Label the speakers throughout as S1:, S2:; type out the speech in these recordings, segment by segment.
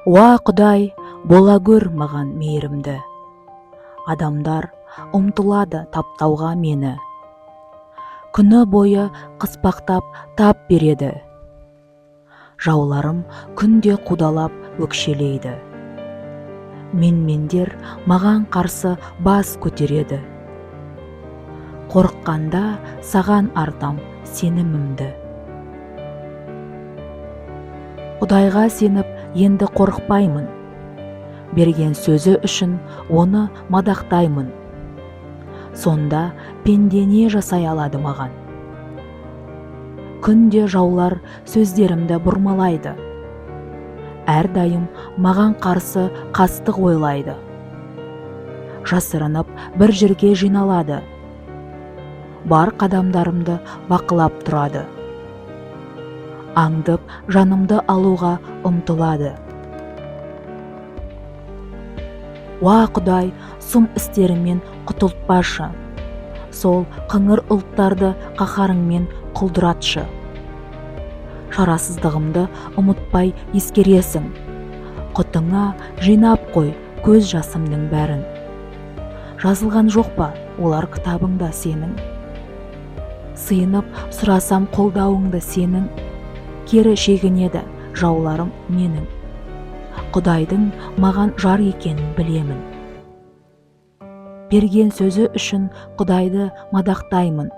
S1: Уа Құдай, бола көр маған мейірімді. Адамдар ұмтылады таптауға мені. Күні бойы қыспақтап тап береді. Жауларым күнде қудалап өкшелейді. Менмендер маған қарсы бас көтереді. Қорыққанда саған артам сенімімді. Құдайға сеніп енді қорықпаймын. Берген сөзі үшін оны мадақтаймын. Сонда пенде не жасай алады маған? Күнде жаулар сөздерімді бұрмалайды. Әрдайым маған қарсы қастық ойлайды. Жасырынып бір жерге жиналады. Бар қадамдарымды бақылап тұрады. Аңдып жанымды алуға ұмтылады. Уа Құдай, сұм істерімен құтылтпашы. Сол қыңыр ұлттарды қаһарыңмен құлдыратшы. Шарасыздығымды ұмытпай ескересің. Құтыңа жинап қой көз жасымның бәрін. Жазылған жоқ па олар кітабыңда сенің? Сыйынып сұрасам қолдауыңды сенің. Кері шегінеді жауларым менің. Құдайдың маған жар екенін білемін. Берген сөзі үшін Құдайды мадақтаймын.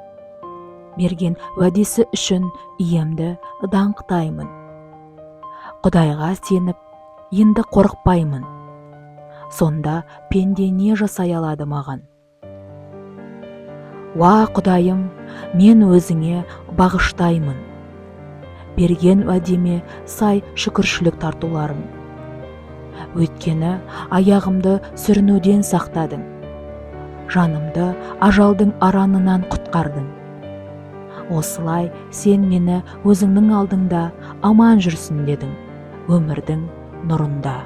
S1: Берген уәдесі үшін иемді даңқтаймын. Құдайға сеніп, енді қорықпаймын. Сонда пенде не жасай алады маған? Уа Құдайым, мен өзіңе бағыштаймын. Берген уәдеме сай шүкіршілік тартуларым. Өйткені аяғымды сүрінуден сақтадың. Жанымды ажалдың аранынан құтқардың. Осылай сен мені өзіңнің алдыңда аман жүрсін дедің, өмірдің нұрында.